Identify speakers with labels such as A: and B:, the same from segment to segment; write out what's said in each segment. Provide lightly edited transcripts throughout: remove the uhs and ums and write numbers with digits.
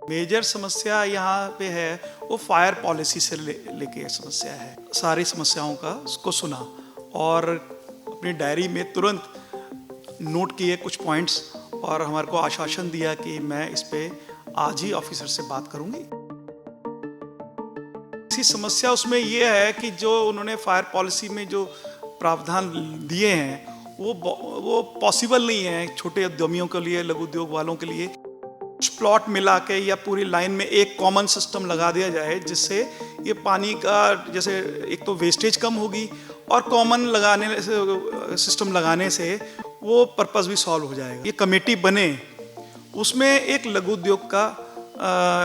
A: Major समस्या यहाँ पे है वो फायर पॉलिसी से लेके समस्या है। सारी समस्याओं का उसको सुना और अपनी डायरी में तुरंत नोट किए कुछ पॉइंट्स और हमारे को आश्वासन दिया कि मैं इस पे आज ही ऑफिसर से बात करूंगी। इसी समस्या उसमें ये है कि जो उन्होंने फायर पॉलिसी में जो प्रावधान दिए हैं वो पॉसिबल नहीं है छोटे उद्यमियों के लिए, लघु उद्योग वालों के लिए। कुछ प्लॉट मिला के या पूरी लाइन में एक कॉमन सिस्टम लगा दिया जाए जिससे ये पानी का जैसे एक तो वेस्टेज कम होगी और कॉमन लगाने से सिस्टम लगाने से वो पर्पस भी सॉल्व हो जाएगा। ये कमेटी बने उसमें एक लघु उद्योग का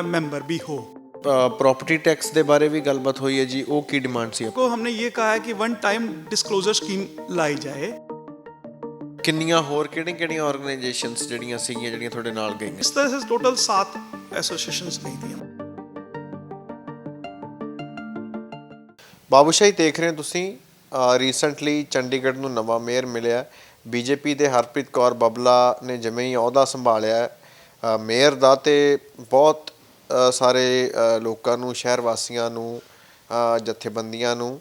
A: मेंबर भी हो।
B: प्रॉपर्टी टैक्स के बारे भी गलबात हुई है जी, वो की डिमांड सी
A: को हमने ये कहा है कि वन टाइम डिस्क्लोजर स्कीम लाई जाए।
B: किन्नियां होर किहड़ियां ऑर्गेनाइजेशंस ਜਿਹੜੀਆਂ ਸੀਗੀਆਂ ਜਿਹੜੀਆਂ ਤੁਹਾਡੇ ਨਾਲ ਗਈਆਂ?
A: इस तरह से टोटल 7 एसोसिएशंस गई थी।
B: ਬਾਬੂਸ਼ਾਹੀ ਦੇਖ ਰਹੇ ਹੋ ਤੁਸੀਂ, ਰੀਸੈਂਟਲੀ ਚੰਡੀਗੜ੍ਹ ਨੂੰ ਨਵਾਂ ਮੇਅਰ ਮਿਲਿਆ। ਬੀਜੇਪੀ ਦੇ ਹਰਪ੍ਰੀਤ ਕੌਰ ਬੱਬਲਾ ਨੇ ਜਿਵੇਂ ਹੀ ਅਹੁਦਾ ਸੰਭਾਲਿਆ ਮੇਅਰ ਦਾ, ਤੇ ਬਹੁਤ ਸਾਰੇ ਲੋਕਾਂ ਨੂੰ, ਸ਼ਹਿਰ ਵਾਸੀਆਂ ਨੂੰ, ਜਥੇਬੰਦੀਆਂ ਨੂੰ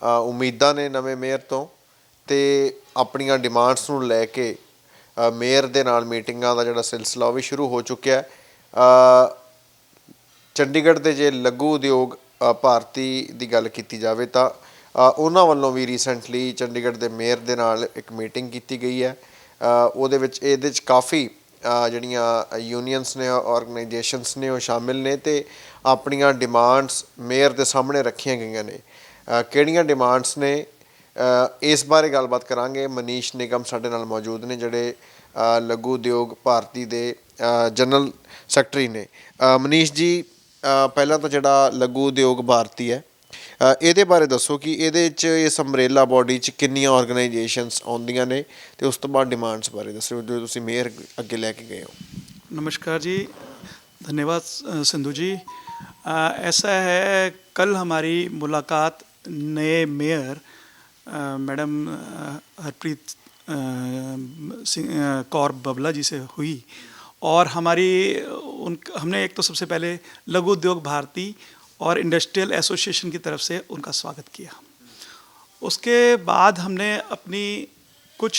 B: ਉਮੀਦਾਂ ਨੇ ਨਵੇਂ ਮੇਅਰ ਤੋਂ, ਤੇ ਆਪਣੀਆਂ ਡਿਮਾਂਡਸ ਨੂੰ ਲੈ ਕੇ ਮੇਅਰ ਦੇ ਨਾਲ ਮੀਟਿੰਗਾਂ ਦਾ ਜਿਹੜਾ ਸਿਲਸਿਲਾ ਉਹ ਵੀ ਸ਼ੁਰੂ ਹੋ ਚੁੱਕਿਆ। ਚੰਡੀਗੜ੍ਹ ਦੇ ਜੇ ਲਘੂ ਉਦਯੋਗ ਭਾਰਤੀ ਦੀ ਗੱਲ ਕੀਤੀ ਜਾਵੇ ਤਾਂ ਉਹਨਾਂ ਵੱਲੋਂ ਵੀ ਰੀਸੈਂਟਲੀ ਚੰਡੀਗੜ੍ਹ ਦੇ ਮੇਅਰ ਦੇ ਨਾਲ ਇੱਕ ਮੀਟਿੰਗ ਕੀਤੀ ਗਈ ਹੈ। ਇਹਦੇ 'ਚ ਕਾਫੀ ਜਿਹੜੀਆਂ ਯੂਨੀਅਨਸ ਨੇ, ਆਰਗੇਨਾਈਜੇਸ਼ਨਸ ਨੇ, ਉਹ ਸ਼ਾਮਿਲ ਨੇ ਤੇ ਆਪਣੀਆਂ ਡਿਮਾਂਡਸ ਮੇਅਰ ਦੇ ਸਾਹਮਣੇ ਰੱਖੀਆਂ ਗਈਆਂ ਨੇ। ਕਿਹੜੀਆਂ ਡਿਮਾਂਡਸ ਨੇ ਇਸ ਬਾਰੇ ਗੱਲਬਾਤ ਕਰਾਂਗੇ। ਮਨੀਸ਼ ਨਿਗਮ ਸਾਡੇ ਨਾਲ ਮੌਜੂਦ ਨੇ ਜਿਹੜੇ ਲਘੂ ਉਦਯੋਗ ਭਾਰਤੀ ਦੇ ਜਨਰਲ ਸੈਕਟਰੀ ਨੇ। ਮਨੀਸ਼ ਜੀ, ਪਹਿਲਾਂ ਤਾਂ ਜਿਹੜਾ ਲਘੂ ਉਦਯੋਗ ਭਾਰਤੀ ਹੈ ਇਹਦੇ ਬਾਰੇ ਦੱਸੋ ਕਿ ਇਹਦੇ 'ਚ ਇਸ ਅੰਬਰੇਲਾ ਬੋਡੀ 'ਚ ਕਿੰਨੀਆਂ ਆਰਗੇਨਾਈਜੇਸ਼ਨਸ ਆਉਂਦੀਆਂ ਨੇ ਤੇ ਉਸ ਤੋਂ ਬਾਅਦ डिमांड्स ਬਾਰੇ ਦੱਸੋ ਜੋ ਤੁਸੀਂ ਮੇਅਰ ਅੱਗੇ ਲੈ ਕੇ ਗਏ ਹੋ।
A: नमस्कार जी, धन्यवाद सिंधु जी। ऐसा है, कल हमारी मुलाकात नए मेयर मैडम हरप्रीत कौर बबला जी से हुई और हमने एक तो सबसे पहले लघु उद्योग भारती और इंडस्ट्रियल एसोसिएशन की तरफ से उनका स्वागत किया। उसके बाद हमने अपनी कुछ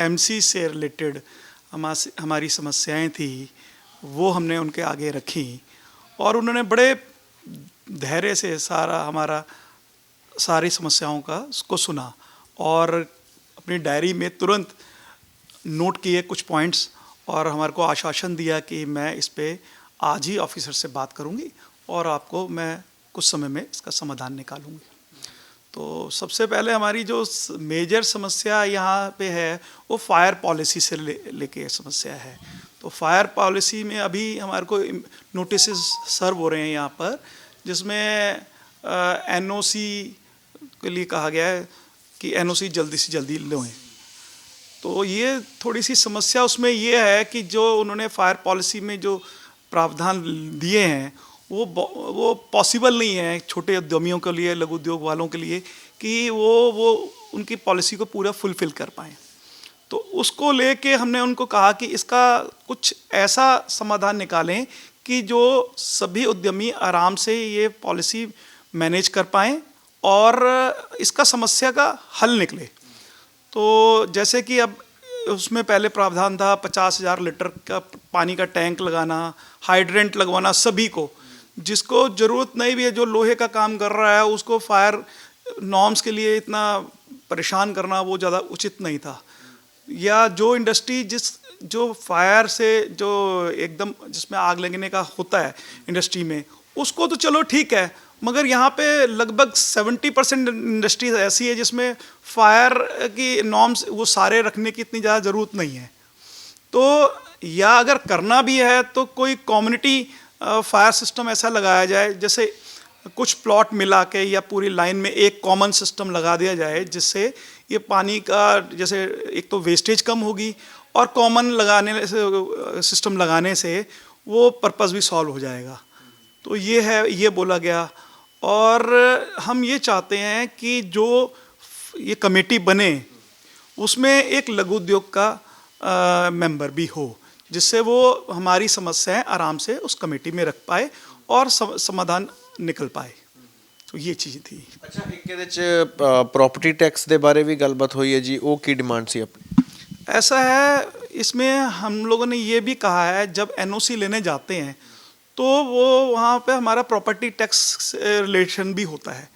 A: एमसी से रिलेटेड हमारी समस्याएं थी वो हमने उनके आगे रखी और उन्होंने बड़े धैर्य से सारी समस्याओं का उसको सुना और अपनी डायरी में तुरंत नोट किए कुछ पॉइंट्स और हमारे को आश्वासन दिया कि मैं इस पे आज ही ऑफिसर से बात करूंगी और आपको मैं कुछ समय में इसका समाधान निकालूंगी। तो सबसे पहले हमारी जो मेजर समस्या यहाँ पे है वो फायर पॉलिसी से लेके समस्या है। तो फायर पॉलिसी में अभी हमारे को नोटिस सर्व हो रहे हैं यहाँ पर, जिसमें एनओसी के लिए कहा गया है कि एनओसी जल्दी से जल्दी लें। तो ये थोड़ी सी समस्या उसमें ये है कि जो उन्होंने फायर पॉलिसी में जो प्रावधान दिए हैं वो पॉसिबल नहीं है छोटे उद्यमियों के लिए, लघु उद्योग वालों के लिए कि वो उनकी पॉलिसी को पूरा फुलफिल कर पाएँ। तो उसको लेके हमने उनको कहा कि इसका कुछ ऐसा समाधान निकालें कि जो सभी उद्यमी आराम से ये पॉलिसी मैनेज कर पाएँ और इसका समस्या का हल निकले। तो जैसे कि अब उसमें पहले प्रावधान था 50,000 लीटर का पानी का टैंक लगाना, हाइड्रेंट लगवाना सभी को, जिसको ज़रूरत नहीं भी है, जो लोहे का काम कर रहा है उसको फायर नॉर्म्स के लिए इतना परेशान करना वो ज़्यादा उचित नहीं था। या जो इंडस्ट्री जो फायर से जो एकदम जिसमें आग लगने का होता है इंडस्ट्री में, उसको तो चलो ठीक है, मगर यहाँ पे लगभग 70% इंडस्ट्रीज ऐसी है जिसमें फायर की नॉर्म्स वो सारे रखने की इतनी ज़्यादा ज़रूरत नहीं है। तो या अगर करना भी है तो कोई कम्युनिटी फायर सिस्टम ऐसा लगाया जाए, जैसे कुछ प्लॉट मिला के या पूरी लाइन में एक कॉमन सिस्टम लगा दिया जाए जिससे ये पानी का जैसे एक तो वेस्टेज कम होगी और कॉमन लगाने से सिस्टम लगाने से वो पर्पस भी सॉल्व हो जाएगा। तो ये है, ये बोला गया। और हम ये चाहते हैं कि जो ये कमेटी बने उसमें एक लघु उद्योग का मेंबर भी हो, जिससे वो हमारी समस्याएं आराम से उस कमेटी में रख पाए और समाधान निकल पाए। तो ये चीज़ थी।
B: ਅੱਛਾ, ਇੱਕ ਇਹਦੇ ਚ ਪ੍ਰੋਪਰਟੀ ਟੈਕਸ ਦੇ ਬਾਰੇ ਵੀ ਗੱਲਬਾਤ ਹੋਈ ਹੈ ਜੀ, ਉਹ ਕੀ ਡਿਮਾਂਡ ਸੀ ਆਪਣੀ?
A: ऐसा है, इसमें हम लोगों ने ये भी कहा है जब एनओसी लेने जाते हैं तो वो वहाँ पे हमारा प्रॉपर्टी टैक्स रिलेशन भी होता है।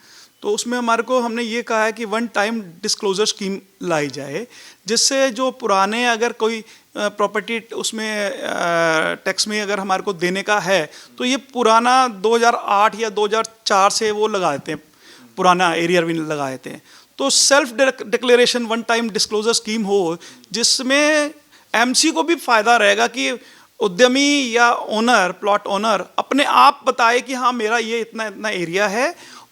A: तो उसमें हमारे को हमने ये कहा है कि वन टाइम डिस्क्लोजर स्कीम लाई जाए, जिससे जो पुराने अगर कोई प्रॉपर्टी उसमें टैक्स में अगर हमारे को देने का है तो ये पुराना 2008 या 2004 से वो लगा देते हैं, पुराना एरिया भी लगा देते हैं। तो self declaration one time disclosure scheme हो, जिसमें एमसी को भी फ़ायदा रहेगा कि उद्यमी या ओनर, प्लॉट ओनर अपने आप बताए कि हाँ मेरा ये इतना इतना एरिया है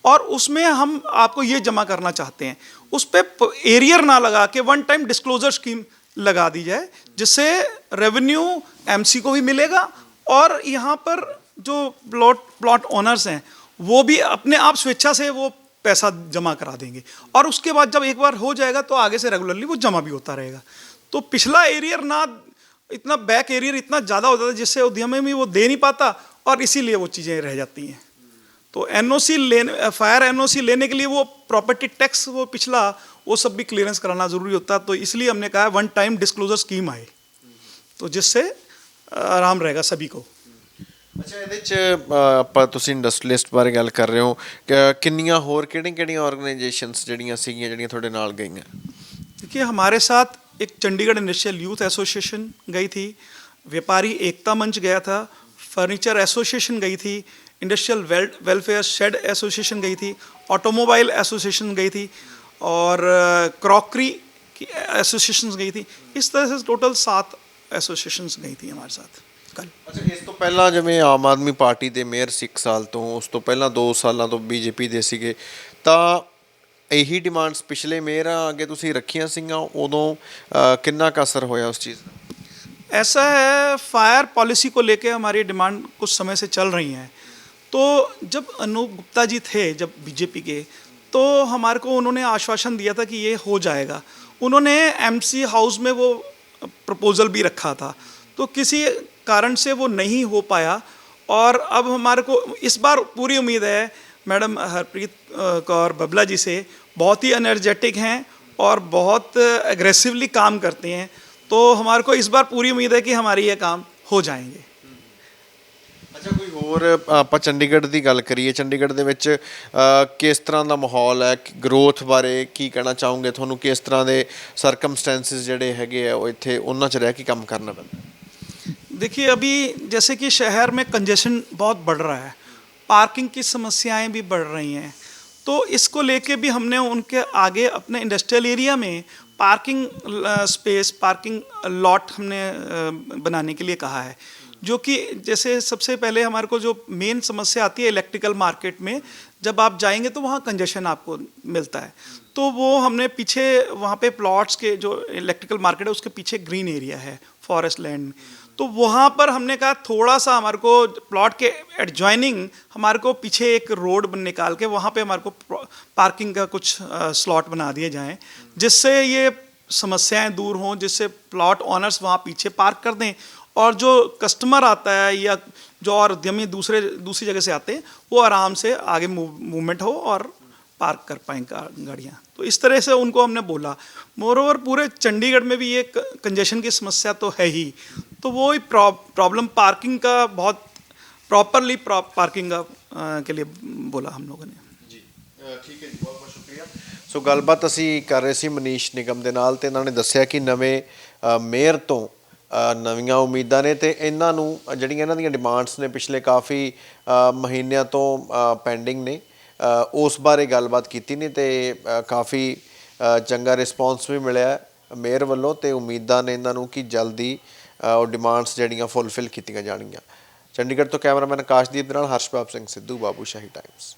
A: और उसमें हम आपको ये जमा करना चाहते हैं। उस पर एरियर ना लगा के वन टाइम डिस्क्लोजर स्कीम लगा दी जाए, जिससे रेवेन्यू एमसी को भी मिलेगा और यहाँ पर जो प्लॉट ओनर्स हैं वो भी अपने आप स्वेच्छा से वो पैसा जमा करा देंगे और उसके बाद जब एक बार हो जाएगा तो आगे से रेगुलरली वो जमा भी होता रहेगा। तो पिछला एरियर ना इतना बैक एरियर इतना ज़्यादा हो जाता है जिससे उद्यमी में वो दे नहीं पाता और इसीलिए वो चीज़ें रह जाती हैं। तो एनओसी लेने, फायर एनओसी लेने के लिए वो प्रॉपर्टी टैक्स वो पिछला वो सब भी क्लियरेंस कराना ज़रूरी होता है। तो इसलिए हमने कहा वन टाइम डिस्क्लोजर स्कीम आए तो जिससे आराम रहेगा सभी को।
B: ਅੱਛਾ, ਇਹਦੇ ਚ ਆਪਾਂ ਤੁਸੀਂ ਇੰਡਸਟਰੀਲਿਸਟ ਬਾਰੇ ਗੱਲ ਕਰ ਰਹੇ ਹੋ ਕਿ ਕਿੰਨੀਆਂ ਹੋਰ ਕਿਹੜੀਆਂ ਆਰਗੇਨਾਈਜੇਸ਼ਨਸ ਜਿਹੜੀਆਂ ਸੀਗੀਆਂ ਜਿਹੜੀਆਂ ਤੁਹਾਡੇ ਨਾਲ ਗਈਆਂ?
A: देखिए, हमारे साथ एक चंडीगढ़ इंडस्ट्रियल यूथ एसोसिएशन गई थी, व्यापारी एकता मंच गया था, फर्नीचर एसोसिएशन गई थी, इंडस्ट्रियल वेलफेयर शेड एसोसिएशन गई थी, ऑटोमोबाइल एसोसिएशन गई थी और क्रॉकरी की एसोसिएशन गई थी। इस तरह से टोटल 7 एसोसिएशंस गई थी हमारे साथ कल।
B: ਅੱਛਾ, ਇਸ ਤੋਂ ਪਹਿਲਾਂ ਜਿਵੇਂ ਆਮ ਆਦਮੀ ਪਾਰਟੀ ਦੇ ਮੇਅਰ ਸੀ 1 ਸਾਲ ਤੋਂ, ਉਸ ਤੋਂ ਪਹਿਲਾਂ 2 ਸਾਲਾਂ ਤੋਂ ਬੀਜੇਪੀ ਦੇ ਸੀਗੇ, ਤਾਂ ਇਹੀ ਡਿਮਾਂਡਸ ਪਿਛਲੇ ਮੇਅਰਾਂ ਅੱਗੇ ਤੁਸੀਂ ਰੱਖੀਆਂ ਸੀਗੀਆਂ, ਉਦੋਂ ਕਿੰਨਾ ਕੁ ਅਸਰ ਹੋਇਆ ਉਸ ਚੀਜ਼ ਦਾ?
A: ऐसा है, फायर पॉलिसी को लेके हमारी डिमांड कुछ समय से चल रही हैं। तो जब अनूप गुप्ता जी थे जब बीजेपी के, तो हमारे को उन्होंने आश्वासन दिया था कि ये हो जाएगा। उन्होंने एमसी हाउस में वो प्रपोज़ल भी रखा था, तो किसी कारण से वो नहीं हो पाया और अब हमारे को इस बार पूरी उम्मीद है मैडम हरप्रीत कौर बबला जी से, बहुत ही एनर्जेटिक हैं और बहुत एग्रेसिवली काम करते हैं। तो हमारे को इस बार पूरी उम्मीद है कि हमारी ये काम हो जाएंगे।
B: ਅੱਛਾ, ਕੋਈ ਹੋਰ ਆਪਾਂ ਚੰਡੀਗੜ੍ਹ ਦੀ ਗੱਲ ਕਰੀਏ, ਚੰਡੀਗੜ੍ਹ ਦੇ ਵਿੱਚ ਕਿਸ ਤਰ੍ਹਾਂ ਦਾ ਮਾਹੌਲ ਹੈ, ਗਰੋਥ ਬਾਰੇ ਕੀ ਕਹਿਣਾ ਚਾਹੋਗੇ? ਤੁਹਾਨੂੰ ਕਿਸ ਤਰ੍ਹਾਂ ਦੇ ਸਰਕਮਸਟੈਂਸਿਸ ਜਿਹੜੇ ਹੈਗੇ ਆ ਉਹ ਇੱਥੇ ਉਹਨਾਂ 'ਚ ਰਹਿ ਕੇ ਕੰਮ ਕਰਨਾ ਪੈਂਦਾ?
A: देखिए, अभी जैसे कि शहर में कंजेशन बहुत बढ़ रहा है, पार्किंग की समस्याएं भी बढ़ रही हैं, तो इसको लेके भी हमने उनके आगे अपने इंडस्ट्रियल एरिया में पार्किंग स्पेस, पार्किंग लॉट हमने बनाने के लिए कहा है। जो कि जैसे सबसे पहले हमारे को जो मेन समस्या आती है इलेक्ट्रिकल मार्केट में, जब आप जाएंगे तो वहाँ कंजेशन आपको मिलता है, तो वो हमने पीछे वहाँ पे प्लॉट्स के जो इलेक्ट्रिकल मार्केट है उसके पीछे ग्रीन एरिया है फॉरेस्ट लैंड में, तो वहाँ पर हमने कहा थोड़ा सा हमारे को प्लॉट के एडजॉइनिंग हमारे को पीछे एक रोड निकाल के वहाँ पे हमारे को पार्किंग का कुछ स्लॉट बना दिए जाएं, जिससे ये समस्याएं दूर हों, जिससे प्लॉट ऑनर्स वहाँ पीछे पार्क कर दें और जो कस्टमर आता है या जो और उद्यमी दूसरी जगह से आते हैं वो आराम से आगे मूवमेंट हो और पार्क कर पाएंगे गाड़ियाँ। तो इस तरह से उनको हमने बोला। मोरोवर पूरे चंडीगढ़ में भी ये कंजेशन की समस्या तो है ही, तो वो ही प्रॉब्लम पार्किंग का बहुत प्रॉपरली पार्किंग के लिए बोला हम लोगों ने।
B: ਜੀ ਠੀਕ ਹੈ ਜੀ, ਬਹੁਤ ਬਹੁਤ ਸ਼ੁਕਰੀਆ। ਸੋ ਗੱਲਬਾਤ ਅਸੀਂ ਕਰ ਰਹੇ ਸੀ ਮਨੀਸ਼ ਨਿਗਮ ਦੇ ਨਾਲ, ਤੇ ਇਹਨਾਂ ਨੇ ਦੱਸਿਆ ਕਿ ਨਵੇਂ ਮੇਅਰ ਤੋਂ ਨਵੀਆਂ ਉਮੀਦਾਂ ਨੇ, ਤੇ ਇਹਨਾਂ ਨੂੰ ਜਿਹੜੀਆਂ ਇਹਨਾਂ ਦੀਆਂ ਡਿਮਾਂਡਸ ਨੇ ਪਿਛਲੇ ਕਾਫੀ ਮਹੀਨਿਆਂ ਤੋਂ ਪੈਂਡਿੰਗ ਨੇ, ਉਸ ਬਾਰੇ ਗੱਲਬਾਤ ਕੀਤੀ ਨੇ, ਤੇ ਕਾਫੀ ਚੰਗਾ ਰਿਸਪੌਂਸ ਵੀ ਮਿਲਿਆ ਮੇਅਰ ਵੱਲੋਂ, ਤੇ ਉਮੀਦਾਂ ਨੇ ਇਹਨਾਂ ਨੂੰ ਕਿ ਜਲਦੀ ਉਹ ਡਿਮਾਂਡਸ ਜਿਹੜੀਆਂ ਫੁੱਲਫਿਲ ਕੀਤੀਆਂ ਜਾਣਗੀਆਂ। ਚੰਡੀਗੜ੍ਹ ਤੋਂ ਕੈਮਰਾਮੈਨ ਆਕਾਸ਼ਦੀਪ ਦੇ ਨਾਲ ਹਰਸ਼ਪਾਲ ਸਿੰਘ ਸਿੱਧੂ, ਬਾਬੂਸ਼ਾਹੀ ਟਾਈਮਸ।